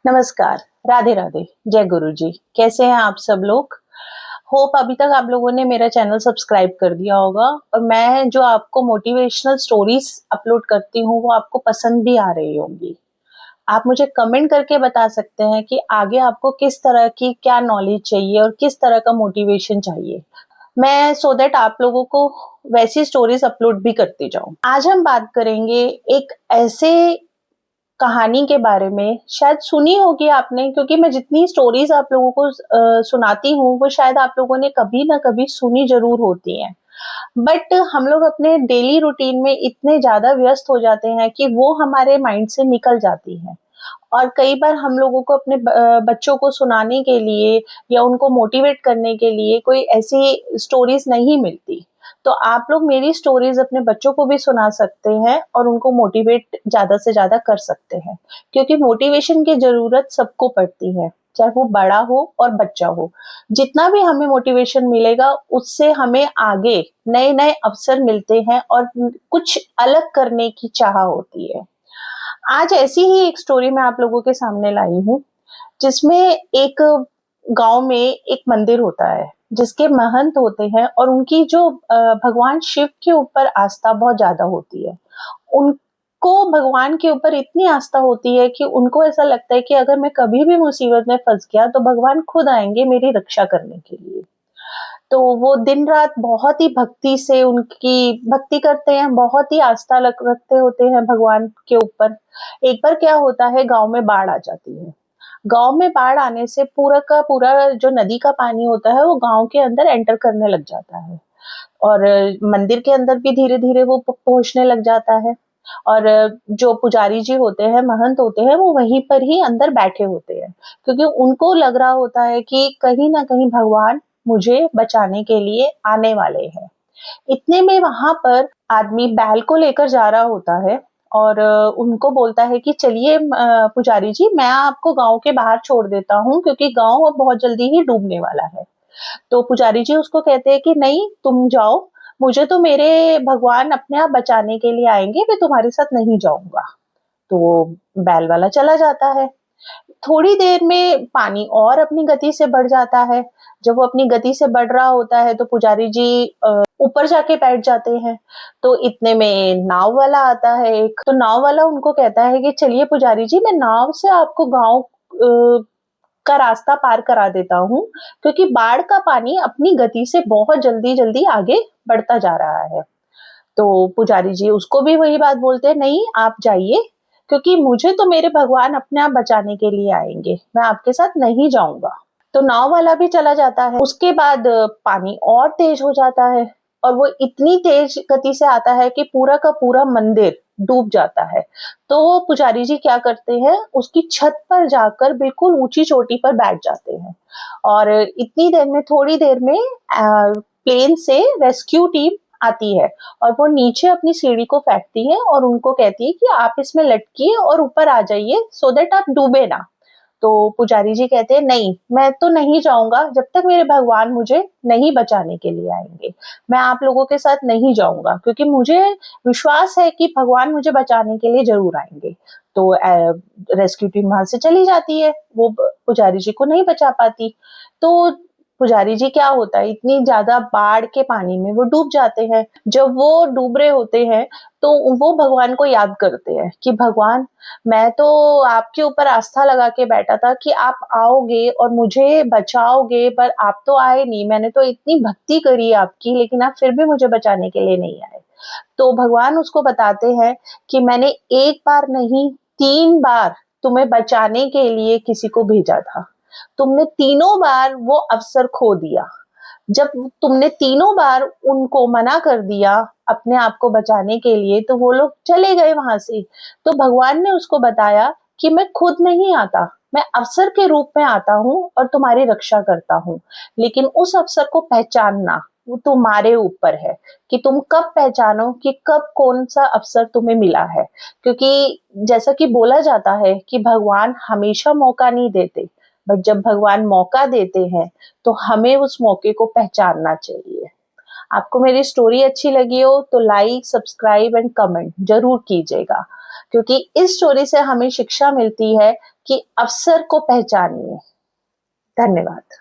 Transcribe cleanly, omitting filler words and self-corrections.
नमस्कार, राधे राधे, जय गुरु जी। कैसे हैं आप सब लोग? होप अभी तक आप लोगों ने मेरा चैनल सब्सक्राइब कर दिया होगा और मैं जो आपको मोटिवेशनल स्टोरीज अपलोड करती हूँ वो आपको पसंद भी आ रही होंगी। आप मुझे कमेंट करके बता सकते हैं कि आगे आपको किस तरह की क्या नॉलेज चाहिए और किस तरह का मोटिवेशन चाहिए। मैं सो दैट आप लोगों को वैसी स्टोरीज अपलोड भी करती जाऊँ। आज हम बात करेंगे एक ऐसे कहानी के बारे में, शायद सुनी होगी आपने, क्योंकि मैं जितनी स्टोरीज आप लोगों को सुनाती हूँ वो शायद आप लोगों ने कभी ना कभी सुनी जरूर होती हैं। बट हम लोग अपने डेली रूटीन में इतने ज्यादा व्यस्त हो जाते हैं कि वो हमारे माइंड से निकल जाती है। और कई बार हम लोगों को अपने बच्चों को सुनाने के लिए या उनको मोटिवेट करने के लिए कोई ऐसी स्टोरीज नहीं मिलती। तो आप लोग मेरी स्टोरीज अपने बच्चों को भी सुना सकते हैं और उनको मोटिवेट ज्यादा से ज्यादा कर सकते हैं, क्योंकि मोटिवेशन की जरूरत सबको पड़ती है, चाहे वो बड़ा हो और बच्चा हो। जितना भी हमें मोटिवेशन मिलेगा उससे हमें आगे नए नए अवसर मिलते हैं और कुछ अलग करने की चाह होती है। आज ऐसी ही एक स्टोरी मैं आप लोगों के सामने लाई हूँ, जिसमें एक गांव में एक मंदिर होता है जिसके महंत होते हैं और उनकी जो भगवान शिव के ऊपर आस्था बहुत ज्यादा होती है। उनको भगवान के ऊपर इतनी आस्था होती है कि उनको ऐसा लगता है कि अगर मैं कभी भी मुसीबत में फंस गया तो भगवान खुद आएंगे मेरी रक्षा करने के लिए। तो वो दिन रात बहुत ही भक्ति से उनकी भक्ति करते हैं, बहुत ही आस्था रखते होते हैं भगवान के ऊपर। एक बार क्या होता है, गांव में बाढ़ आ जाती है। गांव में बाढ़ आने से पूरा का पूरा जो नदी का पानी होता है वो गांव के अंदर एंटर करने लग जाता है और मंदिर के अंदर भी धीरे धीरे वो पहुंचने लग जाता है। और जो पुजारी जी होते हैं, महंत होते हैं, वो वहीं पर ही अंदर बैठे होते हैं, क्योंकि उनको लग रहा होता है कि कहीं ना कहीं भगवान मुझे बचाने के लिए आने वाले हैं। इतने में वहां पर आदमी बैल को लेकर जा रहा होता है और उनको बोलता है कि चलिए पुजारी जी, मैं आपको गांव के बाहर छोड़ देता हूँ क्योंकि गांव अब बहुत जल्दी ही डूबने वाला है। तो पुजारी जी उसको कहते हैं कि नहीं, तुम जाओ, मुझे तो मेरे भगवान अपने आप बचाने के लिए आएंगे, मैं तुम्हारे साथ नहीं जाऊंगा। तो वो बैल वाला चला जाता है। थोड़ी देर में पानी और अपनी गति से बढ़ जाता है। जब वो अपनी गति से बढ़ रहा होता है तो पुजारी जी ऊपर जाके बैठ जाते हैं। तो इतने में नाव वाला आता है एक, तो नाव वाला उनको कहता है कि चलिए पुजारी जी, मैं नाव से आपको गांव का रास्ता पार करा देता हूँ, क्योंकि बाढ़ का पानी अपनी गति से बहुत जल्दी जल्दी आगे बढ़ता जा रहा है। तो पुजारी जी उसको भी वही बात बोलते हैं, नहीं आप जाइए, क्योंकि मुझे तो मेरे भगवान अपने आप बचाने के लिए आएंगे, मैं आपके साथ नहीं जाऊंगा। तो नाव वाला भी चला जाता है। उसके बाद पानी और तेज हो जाता है और वो इतनी तेज गति से आता है कि पूरा का पूरा मंदिर डूब जाता है। तो वो पुजारी जी क्या करते हैं, उसकी छत पर जाकर बिल्कुल ऊंची चोटी पर बैठ जाते हैं और इतनी देर में, थोड़ी देर में प्लेन से रेस्क्यू टीम आती है और वो नीचे अपनी सीढ़ी को फेंकती है और उनको कहती है कि आप इसमें लटकिए और ऊपर आ जाइए सो दैट आप डूबे ना। तो पुजारी जी कहते हैं नहीं, मैं तो नहीं जाऊंगा जब तक मेरे भगवान मुझे नहीं बचाने के लिए आएंगे। मैं आप लोगों के साथ नहीं जाऊंगा क्योंकि मुझे विश्वास है कि भगवान मुझे बचाने के लिए जरूर आएंगे। तो रेस्क्यू टीम वहां से चली जाती है, वो पुजारी जी को नहीं बचा पाती। तो पुजारी जी क्या होता है, इतनी ज्यादा बाढ़ के पानी में वो डूब जाते हैं। जब वो डूब रहे होते हैं तो वो भगवान को याद करते हैं कि भगवान, मैं तो आपके ऊपर आस्था लगा के बैठा था कि आप आओगे और मुझे बचाओगे, पर आप तो आए नहीं। मैंने तो इतनी भक्ति करी आपकी, लेकिन आप फिर भी मुझे बचाने के लिए नहीं आए। तो भगवान उसको बताते हैं कि मैंने एक बार नहीं, 3 बार तुम्हें बचाने के लिए किसी को भेजा था। तुमने तीनों बार वो अवसर खो दिया। जब तुमने तीनों बार उनको मना कर दिया अपने आप को बचाने के लिए, तो वो लोग चले गए वहां से। तो भगवान ने उसको बताया कि मैं खुद नहीं आता, मैं अवसर के रूप में आता हूँ और तुम्हारी रक्षा करता हूँ, लेकिन उस अवसर को पहचानना वो तुम्हारे ऊपर है कि तुम कब पहचानो कि कब कौन सा अवसर तुम्हें मिला है। क्योंकि जैसा कि बोला जाता है कि भगवान हमेशा मौका नहीं देते, बट जब भगवान मौका देते हैं तो हमें उस मौके को पहचानना चाहिए। आपको मेरी स्टोरी अच्छी लगी हो तो लाइक, सब्सक्राइब एंड कमेंट जरूर कीजिएगा, क्योंकि इस स्टोरी से हमें शिक्षा मिलती है कि अवसर को पहचानिए। धन्यवाद।